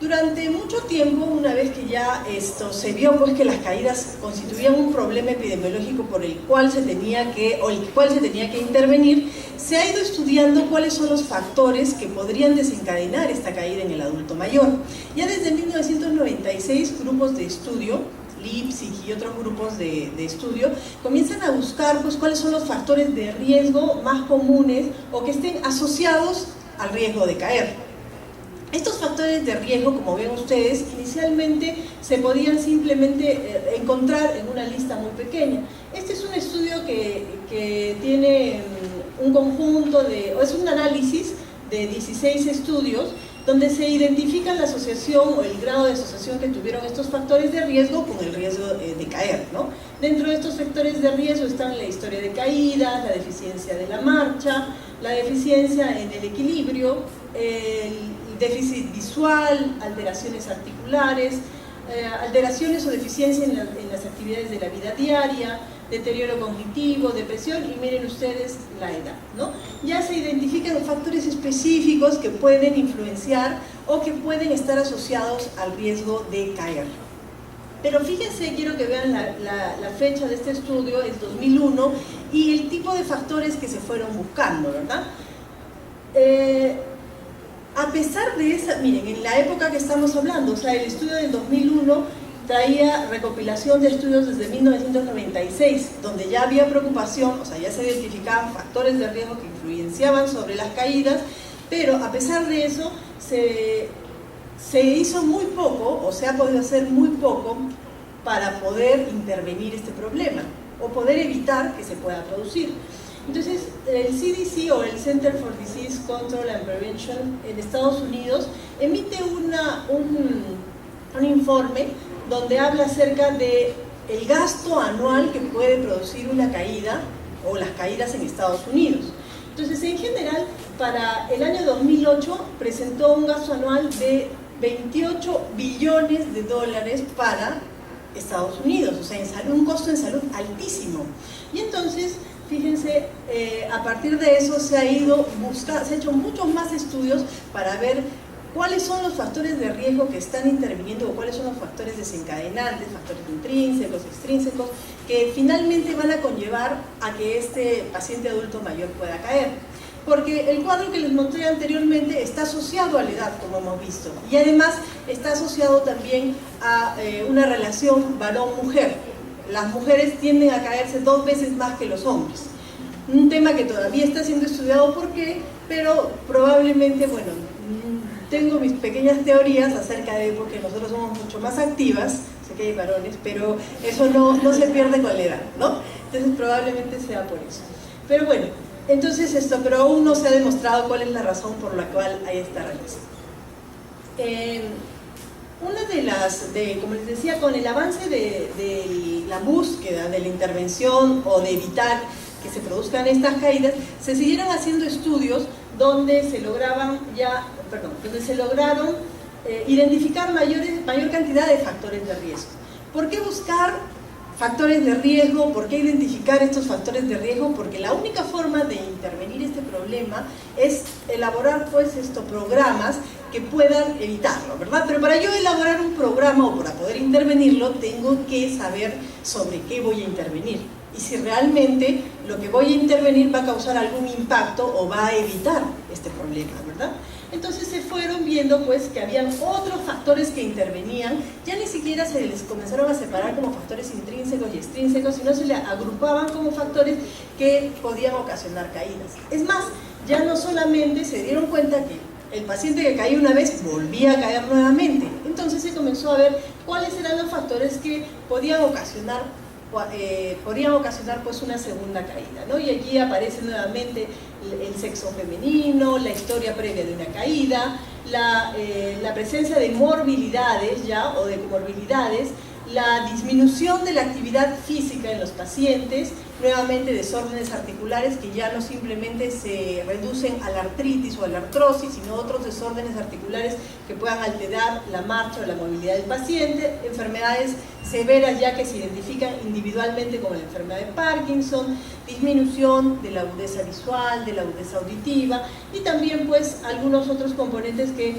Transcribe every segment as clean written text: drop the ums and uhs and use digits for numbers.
Durante mucho tiempo, una vez que ya se vio pues, que las caídas constituían un problema epidemiológico por el cual se tenía que intervenir, se ha ido estudiando cuáles son los factores que podrían desencadenar esta caída en el adulto mayor. Ya desde 1996, grupos de estudio, Leipzig y otros grupos de estudio, comienzan a buscar pues, cuáles son los factores de riesgo más comunes o que estén asociados al riesgo de caer. Estos factores de riesgo, como ven ustedes, inicialmente se podían simplemente encontrar en una lista muy pequeña. Este es un estudio que tiene un conjunto es un análisis de 16 estudios donde se identifican la asociación o el grado de asociación que tuvieron estos factores de riesgo con el riesgo de caer, ¿no? Dentro de estos factores de riesgo están la historia de caídas, la deficiencia de la marcha, la deficiencia en el equilibrio, el déficit visual, alteraciones articulares, alteraciones o deficiencia en las actividades de la vida diaria, deterioro cognitivo, depresión y miren ustedes la edad, ¿no? Ya se identifican factores específicos que pueden influenciar o que pueden estar asociados al riesgo de caer. Pero fíjense, quiero que vean la fecha de este estudio, es 2001, y el tipo de factores que se fueron buscando, ¿verdad? A pesar de esa, miren, en la época que estamos hablando, o sea, el estudio del 2001 traía recopilación de estudios desde 1996, donde ya había preocupación, o sea, ya se identificaban factores de riesgo que influenciaban sobre las caídas, pero a pesar de eso, se hizo muy poco, o se ha podido hacer muy poco, para poder intervenir este problema, o poder evitar que se pueda producir. Entonces, el CDC o el Center for Disease Control and Prevention en Estados Unidos emite un informe donde habla acerca de el gasto anual que puede producir una caída o las caídas en Estados Unidos. Entonces, en general, para el año 2008 presentó un gasto anual de 28 billones de dólares para Estados Unidos, o sea, un costo en salud altísimo. Y entonces, fíjense, a partir de eso se ha hecho muchos más estudios para ver cuáles son los factores de riesgo que están interviniendo o cuáles son los factores desencadenantes, factores intrínsecos, extrínsecos, que finalmente van a conllevar a que este paciente adulto mayor pueda caer. Porque el cuadro que les mostré anteriormente está asociado a la edad, como hemos visto, y además está asociado también a una relación varón-mujer. Las mujeres tienden a caerse 2 veces más que los hombres. Un tema que todavía está siendo estudiado, ¿por qué? Pero probablemente, bueno, tengo mis pequeñas teorías acerca de porque nosotros somos mucho más activas, sé que hay varones, pero eso no se pierde con la edad, ¿no? Entonces probablemente sea por eso. Pero bueno, entonces pero aún no se ha demostrado cuál es la razón por la cual hay esta relación. Una como les decía, con el avance de la búsqueda de la intervención o de evitar que se produzcan estas caídas, se siguieron haciendo estudios donde se lograron identificar mayor cantidad de factores de riesgo. ¿Por qué buscar factores de riesgo? ¿Por qué identificar estos factores de riesgo? Porque la única forma de intervenir este problema es elaborar pues programas que puedan evitarlo, ¿verdad? Pero para yo elaborar un programa o para poder intervenirlo tengo que saber sobre qué voy a intervenir y si realmente lo que voy a intervenir va a causar algún impacto o va a evitar este problema, ¿verdad? Entonces se fueron viendo pues que habían otros factores que intervenían, ya ni siquiera se les comenzaron a separar como factores intrínsecos y extrínsecos, sino se le agrupaban como factores que podían ocasionar caídas. Es más, ya no solamente se dieron cuenta que el paciente que caía una vez volvía a caer nuevamente, entonces se comenzó a ver cuáles eran los factores que podían ocasionar pues una segunda caída, ¿no? Y aquí aparece nuevamente el sexo femenino, la historia previa de una caída, la presencia de morbilidades o de comorbilidades, la disminución de la actividad física en los pacientes nuevamente desórdenes articulares que ya no simplemente se reducen a la artritis o a la artrosis, sino otros desórdenes articulares que puedan alterar la marcha o la movilidad del paciente, enfermedades severas ya que se identifican individualmente como la enfermedad de Parkinson, disminución de la agudeza visual, de la agudeza auditiva y también pues algunos otros componentes que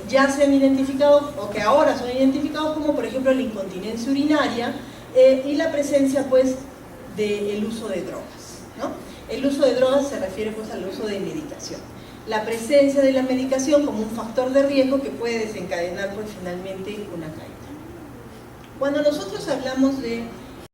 ya se han identificado o que ahora son identificados como por ejemplo la incontinencia urinaria y la presencia pues del uso de drogas, ¿no? El uso de drogas se refiere pues al uso de medicación. La presencia de la medicación como un factor de riesgo que puede desencadenar pues finalmente una caída. Cuando nosotros hablamos de